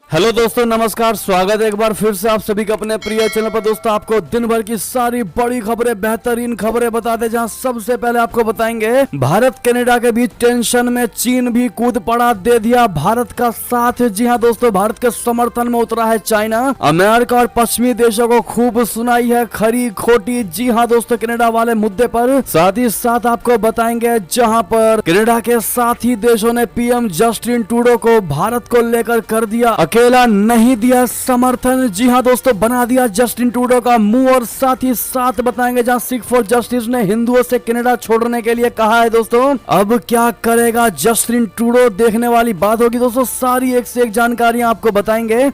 Hello दोस्तों, नमस्कार। स्वागत है एक बार फिर से आप सभी का अपने प्रिय चैनल पर। दोस्तों, आपको दिन भर की सारी बड़ी खबरें, बेहतरीन खबरें बताते, जहां सबसे पहले आपको बताएंगे भारत कनाडा के बीच टेंशन में चीन भी कूद पड़ा, दे दिया भारत का साथ। जी हां दोस्तों, भारत के समर्थन में उतरा है चाइना। अमेरिका और पश्चिमी देशों को खूब सुनाई है खरी खोटी। जी हां दोस्तों, कनाडा वाले मुद्दे पर साथ ही साथ आपको बताएंगे, जहां पर कनाडा के साथी देशों ने पीएम जस्टिन ट्रूडो को भारत को लेकर कर दिया अकेला नहीं दिया समर्थन। जी हां दोस्तों, बना दिया जस्टिन ट्रूडो का मुंह। और साथ ही साथ बताएंगे, जहां सिख फॉर जस्टिस ने हिंदुओं से कनाडा छोड़ने के लिए कहा है। दोस्तों, अब क्या करेगा जस्टिन ट्रूडो, देखने वाली बात होगी। दोस्तों, सारी एक से एक जानकारियां आपको बताएंगे।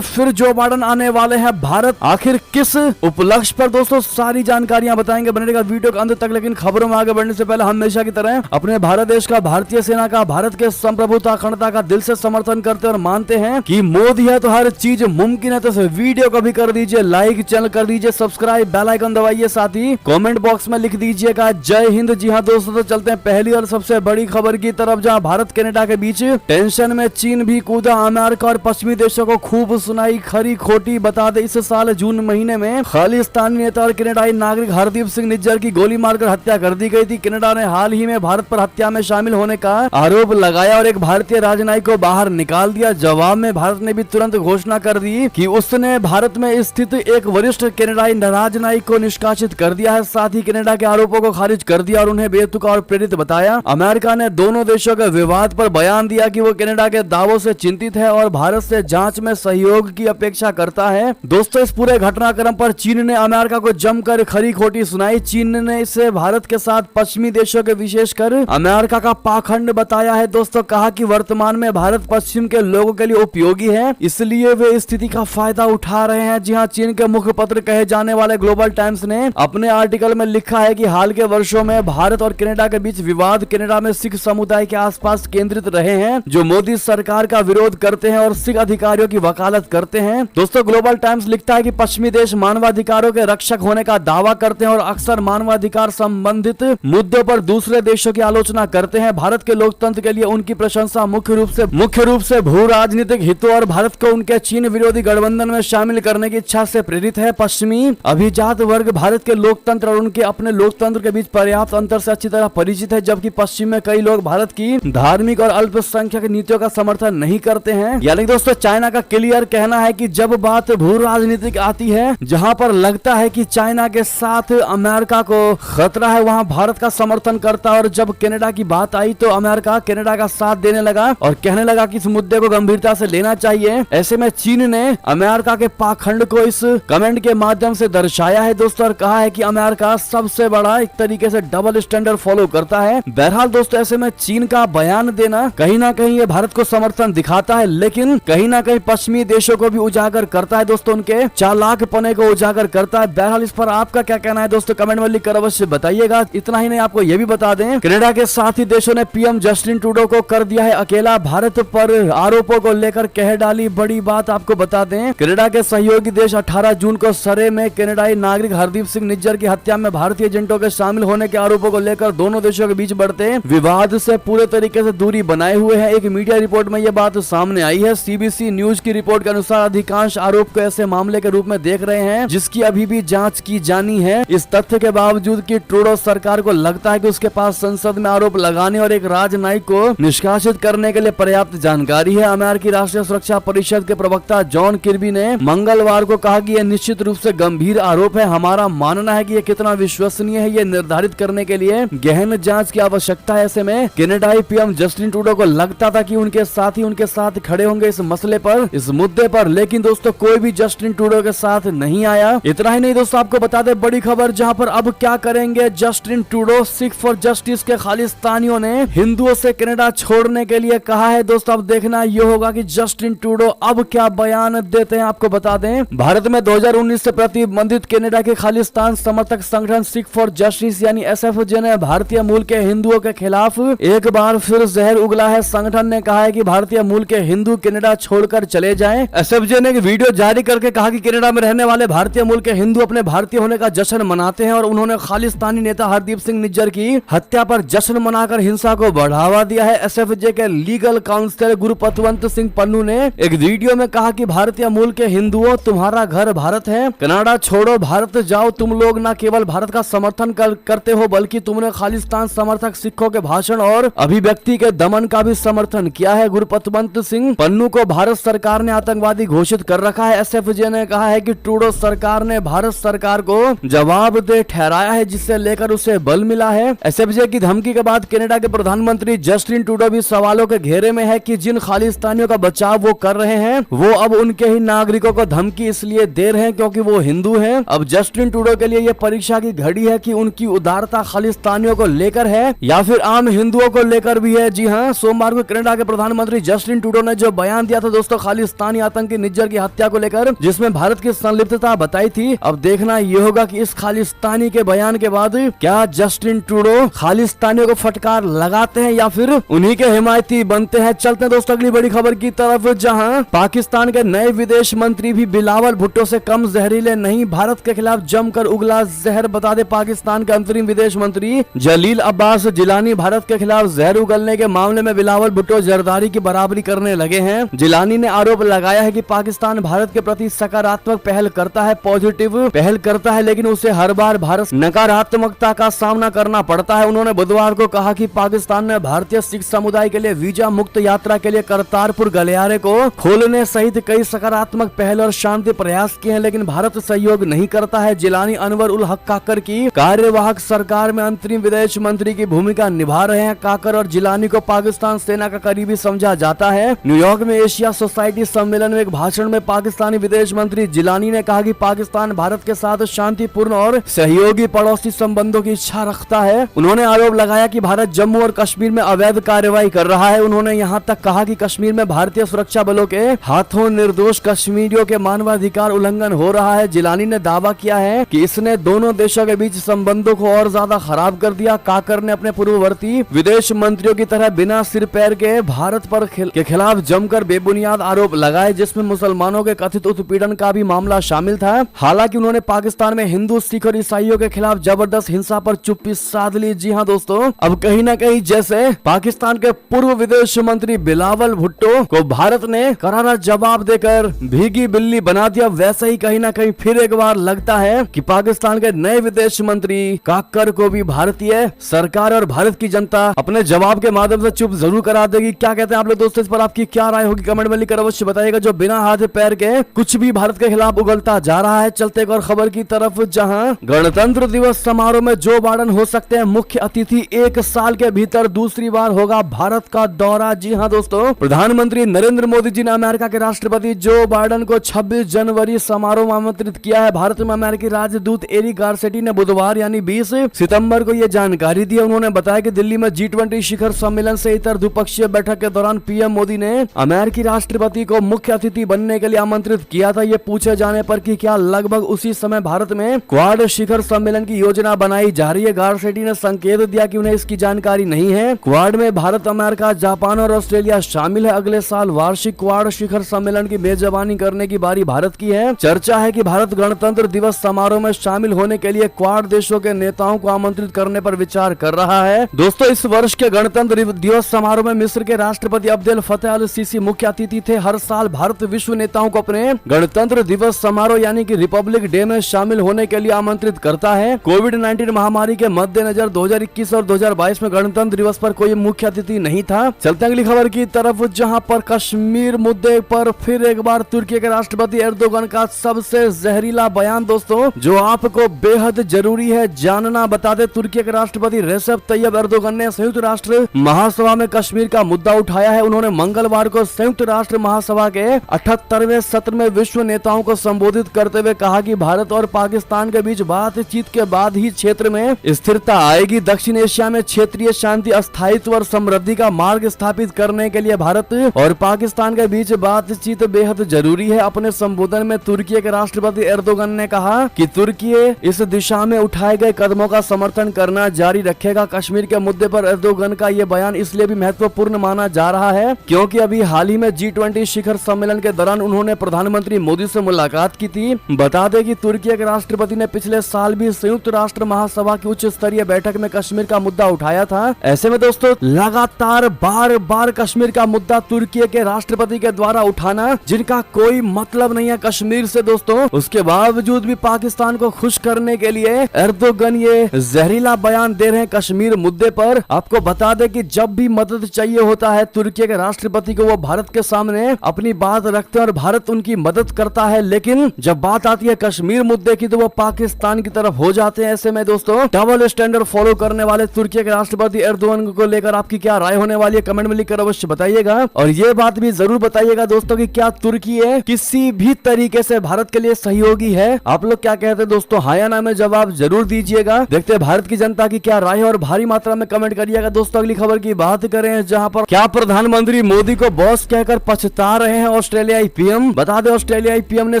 फिर जो बाइडेन आने वाले हैं भारत, आखिर किस उपलक्ष्य पर, दोस्तों सारी जानकारियां बताएंगे। बनेगा वीडियो के अंत तक। लेकिन खबरों में आगे बढ़ने से पहले हमेशा की तरह अपने भारत देश का, भारतीय सेना का, भारत के संप्रभुता अखंडता का दिल से समर्थन करते और मानते हैं कि मोदी है तो हर चीज मुमकिन है। तो वीडियो को भी कर दीजिए लाइक, चैनल कर दीजिए सब्सक्राइब, बेल आइकन दबाइए, साथ ही कमेंट बॉक्स में लिख दीजिएगा जय हिंद। जी हां दोस्तों, तो चलते हैं पहली और सबसे बड़ी खबर की तरफ, जहां भारत कनाडा के बीच टेंशन में चीन भी कूदा। अमेरिका और पश्चिमी देशों को खूब सुनाई खरी खोटी। बता दे, इस साल जून महीने में खालिस्तानी नेता और कनाडाई नागरिक हरदीप सिंह निज्जर की गोली मारकर हत्या कर दी गई थी। कनाडा ने हाल ही में भारत पर हत्या में शामिल होने का आरोप लगाया और एक भारतीय राजनयिक को बाहर निकाल दिया। जवाब में भारत ने भी तुरंत घोषणा कर दी कि उसने भारत में स्थित एक वरिष्ठ कनाडाई राजनयिक को निष्कासित कर दिया है। साथ ही कनाडा के आरोपों को खारिज कर दिया और उन्हें बेतुका और प्रेरित बताया। अमेरिका ने दोनों देशों के विवाद पर बयान दिया कि वो कनाडा के दावों से चिंतित है और भारत से जांच में सहयोग की अपेक्षा करता है। दोस्तों, इस पूरे घटनाक्रम पर चीन ने अमेरिका को जमकर खरी खोटी सुनाई। चीन ने इसे भारत के साथ पश्चिमी देशों के, विशेषकर अमेरिका का पाखंड बताया है। दोस्तों, कहा कि वर्तमान में भारत पश्चिम के लोगों के लिए उपयोगी है, इसलिए वे स्थिति का फायदा उठा रहे हैं। जी हां, चीन के मुखपत्र कहे जाने वाले ग्लोबल टाइम्स ने अपने आर्टिकल में लिखा है कि हाल के वर्षों में भारत और कनाडा के बीच विवाद कनाडा में सिख समुदाय के आसपास केंद्रित रहे हैं, जो मोदी सरकार का विरोध करते हैं और सिख अधिकारियों की वकालत करते हैं। दोस्तों, ग्लोबल टाइम्स लिखता है कि पश्चिमी देश मानवाधिकारों के रक्षक होने का दावा करते हैं और अक्सर मानवाधिकार संबंधित मुद्दों पर दूसरे देशों की आलोचना करते हैं। भारत के लोकतंत्र के लिए उनकी प्रशंसा मुख्य रूप से भू राजनीतिक हितों और भारत को उनके चीन विरोधी गठबंधन में शामिल करने की इच्छा से प्रेरित है। पश्चिमी अभिजात वर्ग भारत के लोकतंत्र और उनके अपने लोकतंत्र के बीच पर्याप्त अंतर से अच्छी तरह परिचित है, जबकि पश्चिम में कई लोग भारत की धार्मिक और अल्पसंख्यक नीतियों का समर्थन नहीं करते हैं। यानी दोस्तों, चाइना का क्लियर कहना है कि जब बात भू राजनीतिक आती है, जहां पर लगता है कि चाइना के साथ अमेरिका को खतरा है, वहां भारत का समर्थन करता है। और जब कनाडा की बात आई तो अमेरिका कनाडा का साथ देने लगा और कहने लगा कि इस मुद्दे को गंभीरता से लेना चाहिए। ऐसे में चीन ने अमेरिका के पाखंड को इस कमेंट के माध्यम से दर्शाया है दोस्तों, और कहा है कि अमेरिका सबसे बड़ा एक तरीके से डबल स्टैंडर्ड फॉलो करता है। बहरहाल दोस्तों, ऐसे में चीन का बयान देना कहीं ना कहीं ये भारत को समर्थन दिखाता है, लेकिन कहीं ना कहीं पश्चिमी देशों को भी उजागर करता है। दोस्तों, उनके चालाकपने को उजागर करता है। बहरहाल इस पर आपका क्या कहना है दोस्तों, कमेंट में लिखकर अवश्य बताइएगा। इतना ही नहीं, आपको ये भी बता दें, कनाडा के साथी देशों ने पीएम जस्टिन ट्रूडो को कर दिया है अकेला। भारत पर आरोपों को लेकर कह डाली बड़ी बात। आपको बता दें, कनाडा के सहयोगी देश 18 जून को सरे में कनाडाई नागरिक हरदीप सिंह निज्जर की हत्या में भारतीय एजेंटों के शामिल होने के आरोपों को लेकर दोनों देशों के बीच बढ़ते विवाद से पूरे तरीके से दूरी बनाए हुए हैं। एक मीडिया रिपोर्ट में यह बात सामने आई है। सीबीसी न्यूज की रिपोर्ट के अनुसार अधिकांश आरोप को ऐसे मामले के रूप में देख रहे हैं जिसकी अभी भी जांच की जानी है। इस तथ्य के बावजूद कि ट्रूडो सरकार को लगता है कि उसके पास संसद में आरोप लगाने और एक राजनयिक को निष्कासित करने के लिए पर्याप्त जानकारी है। अमेरिकी राष्ट्रीय सुरक्षा परिषद के प्रवक्ता जॉन किर्बी ने मंगलवार को कहा कि यह निश्चित रूप से गंभीर आरोप है। हमारा मानना है कि यह कितना विश्वसनीय है, यह निर्धारित करने के लिए गहन जांच की आवश्यकता है। ऐसे में कनाडाई पीएम जस्टिन ट्रूडो को लगता था कि उनके साथी उनके साथ खड़े होंगे इस मसले पर, इस मुद्दे पर, लेकिन दोस्तों कोई भी जस्टिन ट्रूडो के साथ नहीं आया। इतना ही नहीं दोस्तों, आपको बता दें बड़ी खबर, जहां पर अब क्या करेंगे Justin Trudeau. Sikh for justice के खालिस्तानियों ने हिंदुओं से कनाडा छोड़ने के लिए कहा है। दोस्तों, अब देखना यह होगा कि जस्टिन ट्रूडो अब क्या बयान देते हैं। आपको बता दें, भारत में 2019 से प्रतिबंधित कनाडा के खालिस्तान समर्थक संगठन सिख फॉर जस्टिस यानी एसएफजे ने भारतीय मूल के हिंदुओं के खिलाफ एक बार फिर जहर उगला है। संगठन ने कहा है कि भारतीय मूल के हिंदू कनाडा छोड़कर चले जाएं। एसएफजे ने एक वीडियो जारी करके कहा कि कनाडा में रहने वाले भारतीय मूल के हिंदू अपने भारतीय होने का जश्न मनाते हैं और उन्होंने खालिस्तानी नेता हरदीप सिंह निज्जर की हत्या पर जश्न मनाकर हिंसा को बढ़ावा दिया है। एसएफजे के लीगल काउंसिलर गुरुपतवंत सिंह पन्नू ने ने एक वीडियो में कहा कि भारतीय मूल के हिंदुओं, तुम्हारा घर भारत है, कनाडा छोड़ो, भारत जाओ। तुम लोग न केवल भारत का समर्थन करते हो बल्कि तुमने खालिस्तान समर्थक सिखों के भाषण और अभिव्यक्ति के दमन का भी समर्थन किया है। गुरपतवंत सिंह पन्नू को भारत सरकार ने आतंकवादी घोषित कर रखा है। एसएफजे ने कहा है कि ट्रूडो सरकार ने भारत सरकार को जवाबदेह ठहराया है, जिससे लेकर उसे बल मिला है। एसएफजे की धमकी के बाद कनाडा के प्रधानमंत्री जस्टिन ट्रूडो भी सवालों के घेरे में है कि जिन खालिस्तानियों का बचाव वो कर रहे हैं वो अब उनके ही नागरिकों को धमकी इसलिए दे रहे हैं क्योंकि वो हिंदू हैं। अब जस्टिन ट्रूडो के लिए ये परीक्षा की घड़ी है कि उनकी उदारता खालिस्तानियों को लेकर है या फिर आम हिंदुओं को लेकर भी है। जी हाँ, सोमवार को कनाडा के प्रधानमंत्री जस्टिन ट्रूडो ने जो बयान दिया था दोस्तों खालिस्तानी आतंकी निज्जर की हत्या को लेकर, जिसमें भारत की संलिप्तता बताई थी, अब देखना ये होगा कि इस खालिस्तानी के बयान के बाद क्या जस्टिन ट्रूडो खालिस्तानियों को फटकार लगाते हैं या फिर उन्हीं के हिमायती बनते हैं। चलते हैं दोस्तों अगली बड़ी खबर की तरफ, जहां पाकिस्तान के नए विदेश मंत्री भी बिलावल भुट्टो से कम जहरीले नहीं, भारत के खिलाफ जमकर उगला जहर। बता दे पाकिस्तान के अंतरिम विदेश मंत्री जलील अब्बास जिलानी भारत के खिलाफ जहर उगलने के मामले में बिलावल भुट्टो जरदारी की बराबरी करने लगे हैं। जिलानी ने आरोप लगाया है कि पाकिस्तान भारत के प्रति सकारात्मक पहल करता है, पॉजिटिव पहल करता है, लेकिन उसे हर बार भारत नकारात्मकता का सामना करना पड़ता है। उन्होंने बुधवार को कहा कि पाकिस्तान ने भारतीय सिख समुदाय के लिए वीजा मुक्त यात्रा के लिए करतारपुर गलियारे को खोलने सहित कई सकारात्मक पहल और शांति प्रयास किए हैं, लेकिन भारत सहयोग नहीं करता है। जिलानी अनवर उल हक काकर की कार्यवाहक सरकार में अंतरिम विदेश मंत्री की भूमिका निभा रहे हैं। काकर और जिलानी को पाकिस्तान सेना का करीबी समझा जाता है। न्यूयॉर्क में एशिया सोसाइटी सम्मेलन में एक भाषण में पाकिस्तानी विदेश मंत्री जिलानी ने कहा कि पाकिस्तान भारत के साथ शांतिपूर्ण और सहयोगी पड़ोसी संबंधों की इच्छा रखता है। उन्होंने आरोप लगाया कि भारत जम्मू और कश्मीर में अवैध कार्रवाई कर रहा है। उन्होंने यहाँ तक कहा कि कश्मीर में भारतीय सुरक्षा बलों के हाथों निर्दोष कश्मीरियों के मानवाधिकार उल्लंघन हो रहा है। जिलानी ने दावा किया है कि इसने दोनों देशों के बीच संबंधों को और ज्यादा खराब कर दिया। काकर ने अपने पूर्ववर्ती विदेश मंत्रियों की तरह बिना सिर पैर के भारत पर के खिलाफ जमकर बेबुनियाद आरोप लगाए, जिसमें मुसलमानों के कथित उत्पीड़न का भी मामला शामिल था। हालांकि उन्होंने पाकिस्तान में हिंदू, सिख और ईसाइयों के खिलाफ जबरदस्त हिंसा पर चुप्पी साध ली। जी हाँ दोस्तों, अब कहीं न कहीं जैसे पाकिस्तान के पूर्व विदेश मंत्री बिलावल भुट्टो को भारत ने करारा जवाब देकर भीगी बिल्ली बना दिया, वैसे ही कहीं न कहीं फिर एक बार लगता है कि पाकिस्तान के नए विदेश मंत्री काकर को भी भारतीय सरकार और भारत की जनता अपने जवाब के माध्यम से चुप जरूर करा देगी। क्या कहते हैं आप लोग दोस्तों, इस पर आपकी क्या राय होगी कमेंट में लिखकर अवश्य बताइएगा। जो बिना हाथ पैर के कुछ भी भारत के खिलाफ उगलता जा रहा है। चलते एक और खबर की तरफ, जहां गणतंत्र दिवस समारोह में जो बाइडेन हो सकते हैं मुख्य अतिथि। 1 साल के भीतर दूसरी बार होगा भारत का दौरा। जी हाँ दोस्तों, प्रधानमंत्री नरेंद्र मोदी जी ने अमेरिका के राष्ट्रपति जो बाइडेन को 26 जनवरी समारोह में आमंत्रित किया है। भारत में अमेरिकी राजदूत एरिक गारसेटी ने बुधवार यानी 20 सितंबर को यह जानकारी दी। उन्होंने बताया कि दिल्ली में G20 शिखर सम्मेलन से इतर द्विपक्षीय बैठक के दौरान पीएम मोदी ने अमेरिकी राष्ट्रपति को मुख्य अतिथि बनने के लिए आमंत्रित किया था। ये पूछे जाने पर कि क्या लगभग उसी समय भारत में क्वाड शिखर सम्मेलन की योजना बनाई जा रही है, गारसेटी ने संकेत दिया कि उन्हें इसकी जानकारी नहीं है। क्वाड में भारत, अमेरिका, जापान और ऑस्ट्रेलिया शामिल है। अगले साल वार्षिक क्वाड शिखर सम्मेलन की मेजबानी करने की बारी भारत की है। चर्चा है कि भारत गणतंत्र दिवस समारोह में शामिल होने के लिए क्वाड देशों के नेताओं को आमंत्रित करने पर विचार कर रहा है। दोस्तों, इस वर्ष के गणतंत्र दिवस समारोह में मिस्र के राष्ट्रपति अब्देल फतेह अल सीसी मुख्य अतिथि थे। हर साल भारत विश्व नेताओं को अपने गणतंत्र दिवस समारोह यानी कि रिपब्लिक डे में शामिल होने के लिए आमंत्रित करता है। कोविड-19 महामारी के मद्देनजर 2021 और 2022 में गणतंत्र दिवस पर कोई मुख्य अतिथि नहीं था। चलते अगली खबर की तरफ, जहां पर कश्मीर मुद्दे पर फिर एक बार तुर्की के राष्ट्रपति एर्दोगन का सबसे जहरीला बयान दोस्तों, जो आपको बेहद जरूरी है जानना। बता दें, तुर्की के राष्ट्रपति रेसेप तैयब एर्दोगन ने संयुक्त राष्ट्र महासभा में कश्मीर का मुद्दा उठाया है। उन्होंने मंगलवार को संयुक्त राष्ट्र महासभा के 78वें सत्र में विश्व नेताओं को संबोधित करते हुए कहा कि भारत और पाकिस्तान के बीच बातचीत के बाद ही क्षेत्र में स्थिरता आएगी। दक्षिण एशिया में क्षेत्रीय शांति, स्थायित्व और समृद्धि का मार्ग स्थापित करने के लिए भारत और पाकिस्तान के बीच बातचीत बेहद जरूरी है। अपने संबोधन में तुर्की के राष्ट्रपति एर्दोगन ने कहा कि तुर्की इस दिशा में उठाए गए कदमों का समर्थन करना जारी रखेगा। कश्मीर के मुद्दे पर एर्दोगन का ये बयान इसलिए भी महत्वपूर्ण माना जा रहा है क्योंकि अभी हाल ही में G20 शिखर सम्मेलन के दौरान उन्होंने प्रधानमंत्री मोदी से मुलाकात की थी। बता दें कि तुर्की के राष्ट्रपति ने पिछले साल भी संयुक्त राष्ट्र महासभा की उच्च स्तरीय बैठक में कश्मीर का मुद्दा उठाया था। ऐसे में दोस्तों, लगातार बार बार कश्मीर का मुद्दा तुर्की के राष्ट्र राष्ट्रपति के द्वारा उठाना, जिनका कोई मतलब नहीं है कश्मीर से दोस्तों, उसके बावजूद भी पाकिस्तान को खुश करने के लिए एर्दोगन ये जहरीला बयान दे रहे हैं कश्मीर मुद्दे पर। आपको बता दें कि जब भी मदद चाहिए होता है तुर्की के राष्ट्रपति को, वो भारत के सामने अपनी बात रखते हैं और भारत उनकी मदद करता है, लेकिन जब बात आती है कश्मीर मुद्दे की तो वो पाकिस्तान की तरफ हो जाते हैं। ऐसे में दोस्तों डबल स्टैंडर्ड फॉलो करने वाले तुर्की के राष्ट्रपति एर्दोगन को लेकर आपकी क्या राय होने वाली है, कमेंट में लिखकर अवश्य बताइएगा। और ये बात भी जरूर बताइएगा दोस्तों कि क्या तुर्की है किसी भी तरीके से भारत के लिए सहयोगी है? आप लोग क्या कहते हैं दोस्तों, हाँ या ना में जवाब जरूर दीजिएगा। देखते हैं भारत की जनता की क्या राय है और भारी मात्रा में कमेंट करिएगा। दोस्तों अगली खबर की बात करें, जहां पर क्या प्रधानमंत्री मोदी को बॉस कहकर पछता रहे हैं ऑस्ट्रेलियाई पीएम। बता दें ऑस्ट्रेलियाई पीएम ने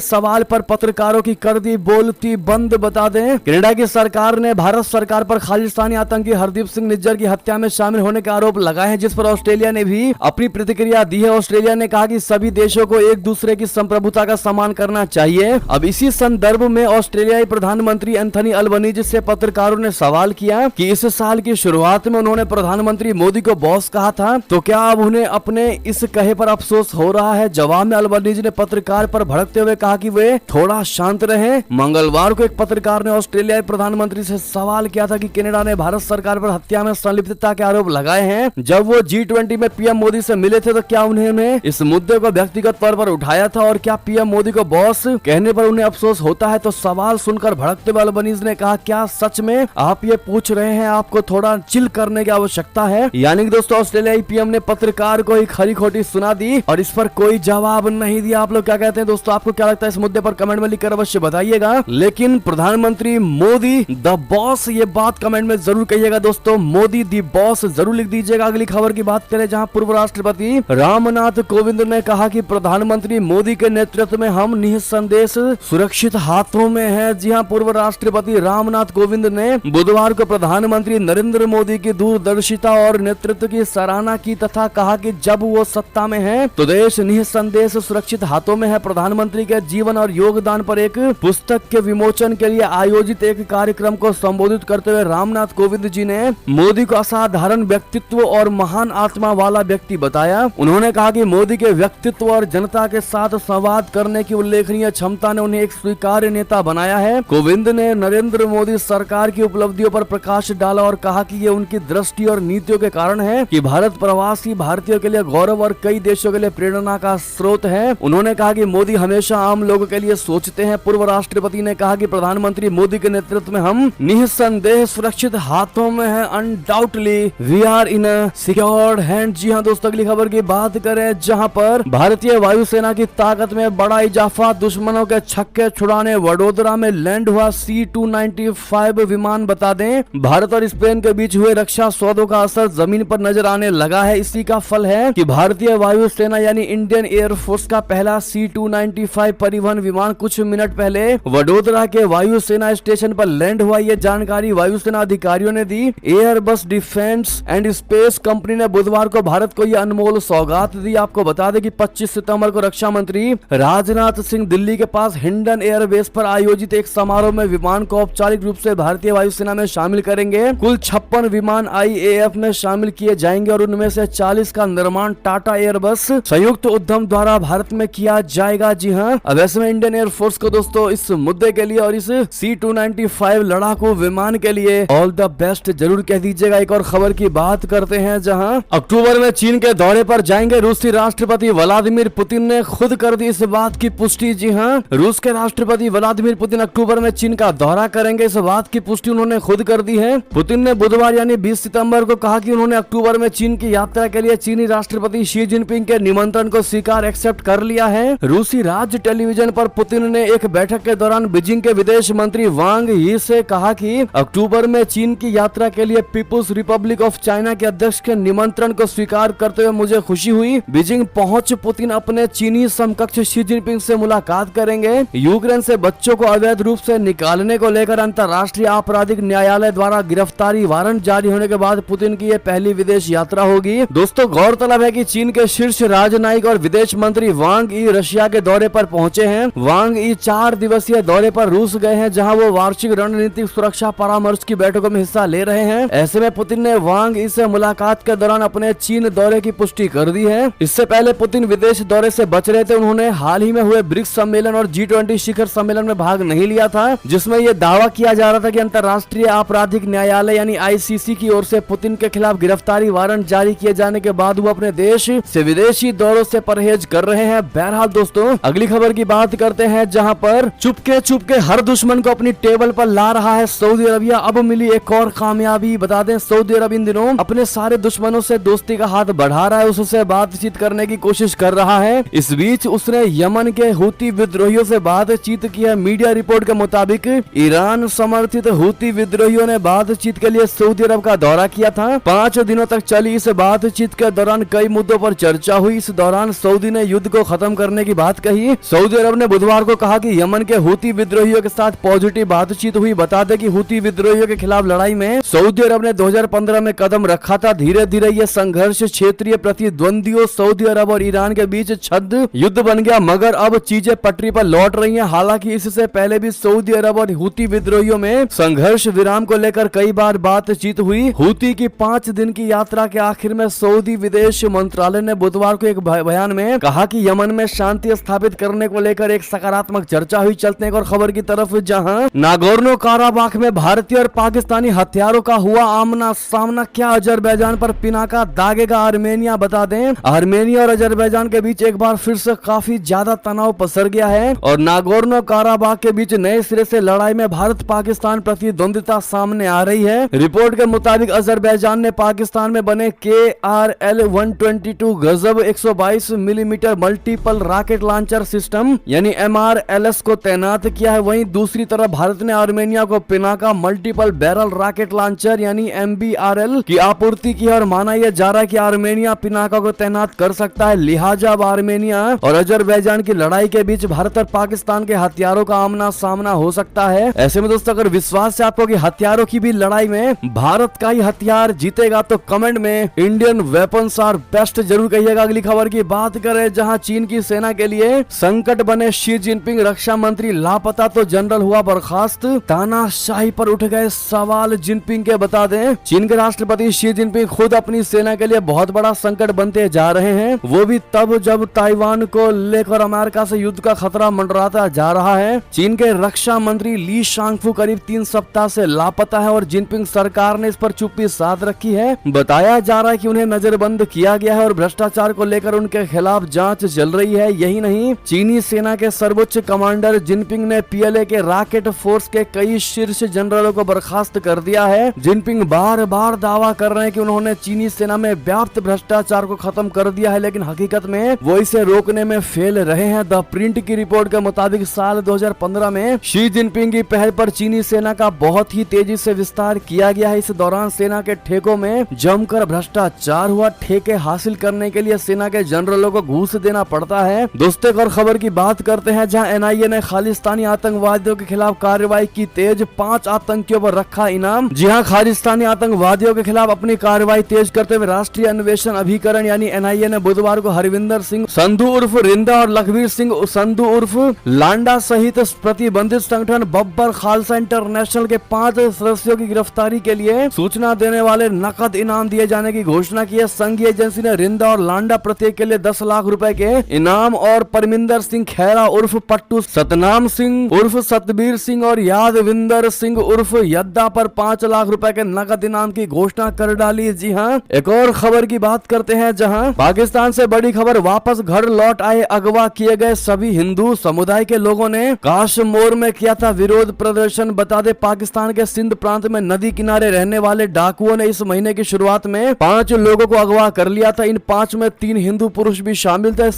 सवाल पर पत्रकारों की कर दी बोलती बंद। बता दें कनाडा की सरकार ने भारत सरकार पर खालिस्तानी आतंकी हरदीप सिंह निज्जर की हत्या में शामिल होने के आरोप लगाए हैं, जिस पर ऑस्ट्रेलिया ने भी अपनी प्रतिक्रिया दी है। ऑस्ट्रेलिया ने कहा कि सभी देशों को एक दूसरे की संप्रभुता का सम्मान करना चाहिए। अब इसी संदर्भ में ऑस्ट्रेलियाई प्रधानमंत्री एंथनी अल्बनीज से पत्रकारों ने सवाल किया कि इस साल की शुरुआत में उन्होंने प्रधानमंत्री मोदी को बॉस कहा था, तो क्या अब उन्हें अपने इस कहे पर अफसोस हो रहा है? जवाब में अल्बनीज ने पत्रकार पर भड़कते हुए कहा कि वे थोड़ा शांत रहें। मंगलवार को एक पत्रकार ने ऑस्ट्रेलियाई प्रधानमंत्री से सवाल किया था कि कनाडा ने भारत सरकार पर हत्या में संलिप्तता के आरोप लगाए हैं। जब वो G20 में पीएम मोदी से मिले थे तो क्या उन्होंने इस मुद्दे को व्यक्तिगत तौर पर उठाया था और क्या पीएम मोदी को बॉस कहने पर उन्हें अफसोस होता है? तो सवाल सुनकर भड़कते हुए अल्बनीज ने कहा, क्या सच में आप ये पूछ रहे हैं? आपको थोड़ा चिल करने की आवश्यकता है। यानी कि दोस्तों ऑस्ट्रेलियाई पीएम ने पत्रकार को ही खरी खोटी सुना दी और इस पर कोई जवाब नहीं दिया। आप लोग क्या कहते हैं दोस्तों, आपको क्या लगता है इस मुद्दे पर कमेंट में लिखकर अवश्य बताइएगा। लेकिन प्रधानमंत्री मोदी द बॉस, ये बात कमेंट में जरूर कहिएगा दोस्तों, मोदी द बॉस जरूर लिख दीजिएगा। अगली खबर की बात करें, जहां पूर्व राष्ट्रपति रामनाथ कोविंद ने कहा कि प्रधानमंत्री मोदी के नेतृत्व में हम निसंदेह सुरक्षित हाथों में हैं। जी हां, पूर्व राष्ट्रपति रामनाथ कोविंद ने बुधवार को प्रधानमंत्री नरेंद्र मोदी की दूरदर्शिता और नेतृत्व की सराहना की तथा कहा कि जब वो सत्ता में हैं तो देश निसंदेह सुरक्षित हाथों में है। प्रधानमंत्री के जीवन और योगदान पर एक पुस्तक के विमोचन के लिए आयोजित एक कार्यक्रम को संबोधित करते हुए रामनाथ कोविंद जी ने मोदी को असाधारण व्यक्तित्व और महान आत्मा वाला व्यक्ति बताया। उन्होंने कहा कि मोदी के व्यक्तित्व और जनता के साथ संवाद करने की उल्लेखनीय क्षमता ने उन्हें एक स्वीकार्य नेता बनाया है। कोविंद ने नरेंद्र मोदी सरकार की उपलब्धियों पर प्रकाश डाला और कहा कि ये उनकी दृष्टि और नीतियों के कारण है कि भारत प्रवासी भारतीयों के लिए गौरव और कई देशों के लिए प्रेरणा का स्रोत है। उन्होंने कहा कि मोदी हमेशा आम लोगों के लिए सोचते हैं। पूर्व राष्ट्रपति ने कहा कि प्रधानमंत्री मोदी के नेतृत्व में हम निसंदेह सुरक्षित हाथों में हैं। Undoubtedly we are in a secured hand. जी हाँ दोस्तों, अगली खबर की बात करें, जहां पर भारतीय वायुसेना की ताकत में बड़ा इजाफा, दुश्मनों के छक्के छुड़ाने वडोदरा में लैंड हुआ C-295 विमान। बता दें भारत और स्पेन के बीच हुए रक्षा सौदों का असर जमीन पर नजर आने लगा है। इसी का फल है कि भारतीय वायुसेना यानी इंडियन एयरफोर्स का पहला C-295 परिवहन विमान कुछ मिनट पहले वडोदरा के वायुसेना स्टेशन पर लैंड हुआ। ये जानकारी वायुसेना अधिकारियों ने दी। Airbus Defence and Space company ने बुधवार को भारत को यह अनमोल सौगात दी। आपको बता दें कि 25 सितंबर को रक्षा मंत्री राजनाथ सिंह दिल्ली के पास हिंडन एयरबेस पर आयोजित एक समारोह में विमान को औपचारिक रूप से भारतीय वायुसेना में शामिल करेंगे। कुल 56 विमान IAF में शामिल किए जाएंगे और उनमें से 40 का निर्माण टाटा एयरबस संयुक्त उद्यम द्वारा भारत में किया जाएगा। जी हाँ, अब ऐसे में इंडियन एयरफोर्स को दोस्तों इस मुद्दे के लिए और इस C-295 लड़ाकू विमान के लिए ऑल द बेस्ट जरूर कह दीजिएगा। एक और खबर की बात करते हैं, जहां अक्टूबर में चीन के दौरे पर जाएंगे रूसी राष्ट्रपति व्लादिमीर पुतिन ने खुद कर दी इस बात की पुष्टि। जी हाँ, रूस के राष्ट्रपति व्लादिमीर पुतिन अक्टूबर में चीन का दौरा करेंगे, इस बात की पुष्टि उन्होंने खुद कर दी है। पुतिन ने बुधवार यानी 20 सितंबर को कहा कि उन्होंने अक्टूबर में चीन की यात्रा के लिए चीनी राष्ट्रपति शी जिनपिंग के निमंत्रण को स्वीकार एक्सेप्ट कर लिया है। रूसी राज्य टेलीविजन पर पुतिन ने एक बैठक के दौरान बीजिंग के विदेश मंत्री वांग यी से कहा कि अक्टूबर में चीन की यात्रा के लिए पीपुल्स रिपब्लिक ऑफ चाइना के अध्यक्ष के निमंत्रण को स्वीकार करते हुए मुझे खुशी हुई। बीजिंग पहुंच पुतिन अपने चीनी समकक्ष शी जिनपिंग से मुलाकात करेंगे। यूक्रेन से बच्चों को अवैध रूप से निकालने को लेकर अंतर्राष्ट्रीय आपराधिक न्यायालय द्वारा गिरफ्तारी वारंट जारी होने के बाद पुतिन की यह पहली विदेश यात्रा होगी। दोस्तों गौरतलब है कि चीन के शीर्ष राजनयिक और विदेश मंत्री वांग यी रशिया के दौरे पर पहुंचे हैं। वांग यी 4 दिवसीय दौरे पर रूस गए हैं, जहां वो वार्षिक रणनीतिक सुरक्षा परामर्श की बैठकों में हिस्सा ले रहे हैं। ऐसे में पुतिन ने वांग यी से मुलाकात के दौरान अपने चीन दौरे की पुष्टि कर दी है। इस इससे पहले पुतिन विदेश दौरे से बच रहे थे। उन्होंने हाल ही में हुए ब्रिक्स सम्मेलन और G20 शिखर सम्मेलन में भाग नहीं लिया था, जिसमें यह दावा किया जा रहा था कि अंतर्राष्ट्रीय आपराधिक न्यायालय यानी ICC की ओर से पुतिन के खिलाफ गिरफ्तारी वारंट जारी किए जाने के बाद वो अपने देश से विदेशी दौरों से परहेज कर रहे हैं। बहरहाल दोस्तों, अगली खबर की बात करते हैं, जहां पर चुपके हर दुश्मन को अपनी टेबल पर ला रहा है सऊदी अरबिया। अब मिली एक और कामयाबी। बता दें, सऊदी अरब इन दिनों अपने सारे दुश्मनों से दोस्ती का हाथ बढ़ा रहा है, उससे बातचीत करने की कोशिश कर रहा है। इस बीच उसने यमन के हूती विद्रोहियों से बातचीत की है। मीडिया रिपोर्ट के मुताबिक ईरान समर्थित हूती विद्रोहियों ने बातचीत के लिए सऊदी अरब का दौरा किया था। 5 दिनों तक चली इस बातचीत के दौरान कई मुद्दों पर चर्चा हुई। इस दौरान सऊदी ने युद्ध को खत्म करने की बात कही। सऊदी अरब ने बुधवार को कहा कि यमन के हूती विद्रोहियों के साथ पॉजिटिव बातचीत हुई। बता दें कि हूती विद्रोहियों के खिलाफ लड़ाई में सऊदी अरब ने 2015 में कदम रखा था। धीरे धीरे ये संघर्ष क्षेत्रीय प्रतिद्वंदियों सऊदी अरब और ईरान के बीच छद्म युद्ध बन गया, मगर अब चीजें पटरी पर लौट रही हैं। हालांकि इससे पहले भी सऊदी अरब और हूती विद्रोहियों में संघर्ष विराम को लेकर कई बार बातचीत हुई। हूती की 5 दिन की यात्रा के आखिर में सऊदी विदेश मंत्रालय ने बुधवार को एक बयान में कहा कि यमन में शांति स्थापित करने को लेकर एक सकारात्मक चर्चा हुई। चलते हैं एक और खबर की तरफ, जहां नागोर्नो काराबाख में भारतीय और पाकिस्तानी हथियारों का हुआ आमना सामना। क्या अजरबैजान पर पिनाका दागेगा आर्मेनिया? बता दें, आर्मेनिया और अजरबैजान के बीच एक बार फिर से काफी ज्यादा तनाव पसर गया है और नागोर्नो काराबाख के बीच नए सिरे से लड़ाई में भारत पाकिस्तान प्रतिद्वंदिता सामने आ रही है। रिपोर्ट के मुताबिक अजरबैजान ने पाकिस्तान में बने KRL 122 गजब 122 millimetre multiple rocket launcher system यानी MRLS को तैनात किया है। वहीं दूसरी तरफ भारत ने आर्मेनिया को Pinaka multiple barrel rocket launcher यानी MBRL की आपूर्ति की है और माना यह जा रहा है कि आर्मेनिया पिनाका को तैनात कर सकता है। लिहाजा अब आर्मेनिया और अजरबैजान की लड़ाई के बीच भारत और पाकिस्तान के हथियारों का आमना सामना हो सकता है। ऐसे में दोस्तों, अगर विश्वास है आपको कि हथियारों की भी लड़ाई में भारत का ही हथियार जीतेगा तो कमेंट में इंडियन वेपन्स आर बेस्ट जरूर कहिएगा। अगली खबर की बात करें, जहां चीन की सेना के लिए संकट बने शी जिनपिंग, रक्षा मंत्री लापता तो जनरल हुआ बर्खास्त। तानाशाही पर उठ गए सवाल जिनपिंग के। बता दें, चीन के राष्ट्रपति शी जिनपिंग खुद अपनी सेना के लिए बहुत बड़ा संकट बनते जा रहे हैं, वो भी तब जब ताइवान को लेकर अमेरिका से युद्ध का खतरा मंडराता जा रहा है। चीन के रक्षा मंत्री ली शांगफू करीब 3 सप्ताह से लापता है और जिनपिंग सरकार ने इस पर चुप्पी साध रखी है। बताया जा रहा है कि उन्हें नजरबंद किया गया है और भ्रष्टाचार को लेकर उनके खिलाफ जांच चल रही है। यही नहीं, चीनी सेना के सर्वोच्च कमांडर जिनपिंग ने PLA के रॉकेट फोर्स के कई शीर्ष जनरलों को बर्खास्त कर दिया है। जिनपिंग बार बार दावा कर रहे हैं कि उन्होंने चीनी सेना में व्याप्त भ्रष्टाचार को खत्म कर दिया है, लेकिन हकीकत में वो इसे रोकने में फेल रहे हैं। द प्रिंट की रिपोर्ट के मुताबिक साल 2015 में शी जिनपिंग की पहल पर चीनी सेना का बहुत ही तेजी से विस्तार किया गया है। इस दौरान सेना के ठेकों में जमकर भ्रष्टाचार हुआ। ठेके हासिल करने के लिए सेना के जनरलों को घूस देना पड़ता है। दोस्तों, एक और खबर की बात करते हैं, जहां NIA ने खालिस्तानी आतंकवादियों के खिलाफ कार्रवाई की तेज। 5 आतंकियों पर रखा इनाम। जी हां, खालिस्तानी आतंकवादियों के खिलाफ अपनी कार्रवाई तेज करते हुए राष्ट्रीय अन्वेषण अभिकरण यानी NIA ने बुधवार को हरविंदर सिंह संधू उर्फ रिंदा और लखबीर सिंह संधू उर्फ लांडा सहित प्रतिबंधित संगठन बब्बर खालसा इंटरनेशनल के 5 सदस्यों की गिरफ्तारी के लिए सूचना देने वाले नकद इनाम दिए जाने की घोषणा की है। संघीय एजेंसी ने रिंदा और लांडा प्रत्येक के लिए 10 लाख रुपए के इनाम और परमिंदर सिंह खैरा उर्फ पट्टू, सतनाम सिंह उर्फ सतबीर सिंह और यादविंदर सिंह उर्फ यद्दा पर 5 लाख रुपए के नकद इनाम की घोषणा कर डाली। जी हां, एक और खबर की बात करते हैं, जहां पाकिस्तान से बड़ी खबर, वापस घर लौट आए अगवा किए गए सभी हिंदू समुदाय के लोगों ने काशमोर में किया था विरोध प्रदर्शन। बता दे, पाकिस्तान के सिंध प्रांत में नदी किनारे रहने वाले डाकुओं ने इस महीने की शुरुआत में 5 लोगों को अगवा कर लिया था। इन 5 में 3 हिंदू पुरुष भी शामिल थे।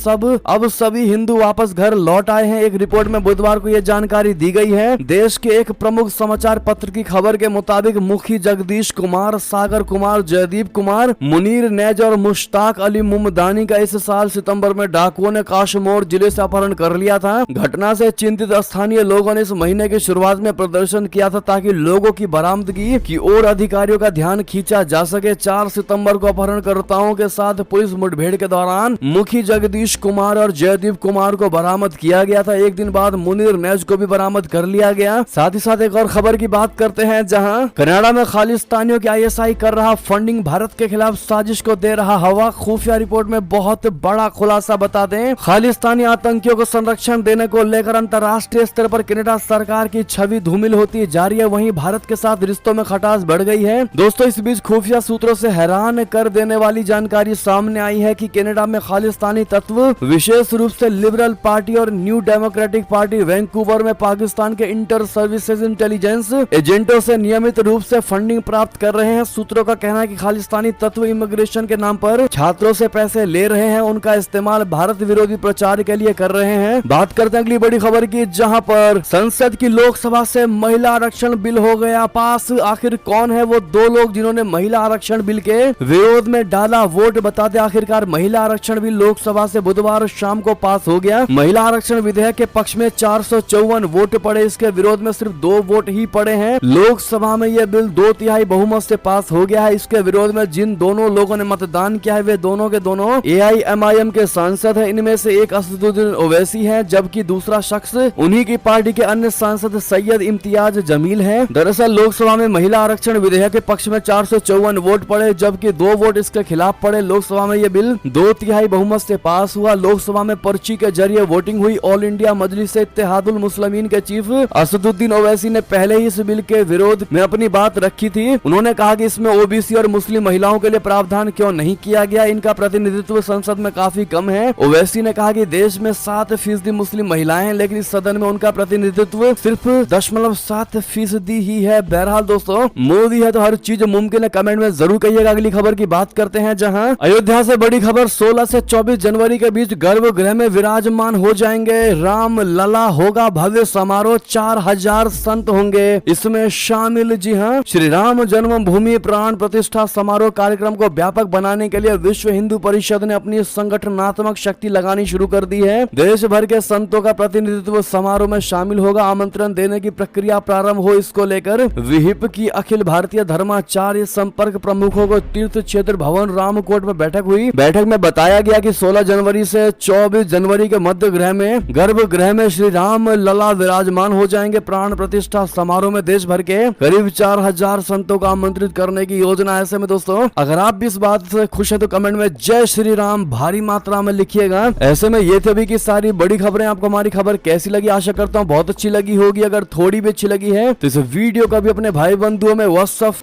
अब सभी हिंदू वापस घर लौट आए हैं। एक रिपोर्ट में बुधवार को यह जानकारी दी गई है। देश के एक प्रमुख समाचार पत्र की खबर के मुताबिक मुखी जगदीश कुमार, सागर कुमार, जयदीप कुमार, मुनीर नैज और मुश्ताक अली मुमदानी का इस साल सितंबर में डाकुओं ने काशमोर जिले से अपहरण कर लिया था। घटना से चिंतित स्थानीय लोगों ने इस महीने की शुरुआत में प्रदर्शन किया था ताकि लोगों की बरामदगी की ओर अधिकारियों का ध्यान खींचा जा सके। 4 सितंबर को अपहरणकर्ताओं के साथ पुलिस मुठभेड़ के दौरान मुखी जगदीश कुमार और जयदीप कुमार को बरामद किया गया था। एक दिन बाद मुनीर नैज को भी बरामद कर लिया गया। साथ ही साथ एक और खबर की बात करते हैं, जहां कनाडा में खालिस्तानियों के ISI कर रहा फंडिंग, भारत के खिलाफ साजिश को दे रहा हवा। खुफिया रिपोर्ट में बहुत बड़ा खुलासा बता दें। खालिस्तानी आतंकियों को संरक्षण देने को लेकर अंतर्राष्ट्रीय स्तर पर कनाडा सरकार की छवि धूमिल होती जा रही है, वहीं भारत के साथ रिश्तों में खटास बढ़ गई है। दोस्तों, इस बीच खुफिया सूत्रों से हैरान कर देने वाली जानकारी सामने आई है कि कनाडा में खालिस्तानी तत्व, विशेष रूप से लिबरल पार्टी और न्यू डेमोक्रेटिक पार्टी वैंकूवर में पाकिस्तान के इंटर सर्विसेज इंटेलिजेंस एजेंटों से नियमित रूप से फंडिंग प्राप्त कर रहे हैं। सूत्रों का कहना है कि खालिस्तानी तत्व इमिग्रेशन के नाम पर छात्रों से पैसे ले रहे हैं, उनका इस्तेमाल भारत विरोधी प्रचार के लिए कर रहे हैं। बात करते हैं अगली बड़ी खबर की, जहां पर संसद की लोकसभा से महिला आरक्षण बिल हो गया पास। आखिर कौन है वो दो लोग जिन्होंने महिला आरक्षण बिल के विरोध में डाला वोट, बता दें आखिरकार महिला आरक्षण बिल लोकसभा से बुधवार शाम को पास हो गया। महिला आरक्षण विधेयक के पक्ष में 454 वोट पड़े, इसके विरोध में सिर्फ 2 वोट ही पड़े हैं। लोकसभा में यह बिल 2/3 बहुमत से पास हो गया है। इसके विरोध में जिन दोनों लोगों ने मतदान किया है वे दोनों के दोनों AIMIM के सांसद हैं। इनमें से एक असदुद्दीन ओवैसी है, जबकि दूसरा शख्स उन्हीं की पार्टी के अन्य सांसद सैयद इम्तियाज जमील है। दरअसल लोकसभा में महिला आरक्षण विधेयक के पक्ष में 454 वोट पड़े, जबकि 2 वोट इसके खिलाफ पड़े। लोकसभा में यह बिल 2/3 बहुमत से पास हुआ। लोकसभा में पर्ची के जरिए वोटिंग हुई। ऑल इंडिया मजलिस इत्तेहादुल मुस्लिमीन के चीफ असदुद्दीन ओवैसी ने पहले ही इस बिल के विरोध में अपनी बात रखी थी। उन्होंने कहा कि इसमें OBC और मुस्लिम महिलाओं के लिए प्रावधान क्यों नहीं किया गया, इनका प्रतिनिधित्व संसद में काफी कम है। ओवैसी ने कहा कि देश में 7% मुस्लिम महिलाएं हैं, लेकिन इस सदन में उनका प्रतिनिधित्व सिर्फ 0.7% ही है। बहरहाल दोस्तों, मोदी है तो हर चीज मुमकिन है, कमेंट में जरूर कहिएगा। अगली खबर की बात करते हैं, जहां अयोध्या से बड़ी खबर, 16 से 24 जनवरी के बीच गर्भगृह में विराजमान हो जाएंगे राम लला। होगा भव्य समारोह, 4000 संत होंगे इसमें शामिल। जी हाँ, श्री राम जन्मभूमि प्राण प्रतिष्ठा समारोह कार्यक्रम को व्यापक बनाने के लिए विश्व हिंदू परिषद ने अपनी संगठनात्मक शक्ति लगानी शुरू कर दी है। देश भर के संतों का प्रतिनिधित्व समारोह में शामिल होगा। आमंत्रण देने की प्रक्रिया प्रारंभ हो, इसको लेकर विहिप की अखिल भारतीय धर्माचार्य संपर्क प्रमुखों को तीर्थ क्षेत्र भवन रामकोट में बैठक हुई। बैठक में बताया गया कि 16 जनवरी से 24 जनवरी के मध्य गृह में गर्भगृह में श्री राम लला विराजमान हो जाएंगे। प्राण प्रतिष्ठा समारोह में देश भर के करीब 4000 संतों को आमंत्रित करने की योजना। ऐसे में दोस्तों, अगर आप भी इस बात से खुश है तो कमेंट में जय श्री राम भारी मात्रा में लिखिएगा। ऐसे में ये थे अभी की सारी बड़ी खबरें। आपको हमारी खबर कैसी लगी? आशा करता हूँ बहुत अच्छी लगी होगी। अगर थोड़ी भी अच्छी लगी है तो इस वीडियो को भी अपने भाई बंधुओं में व्हाट्सएप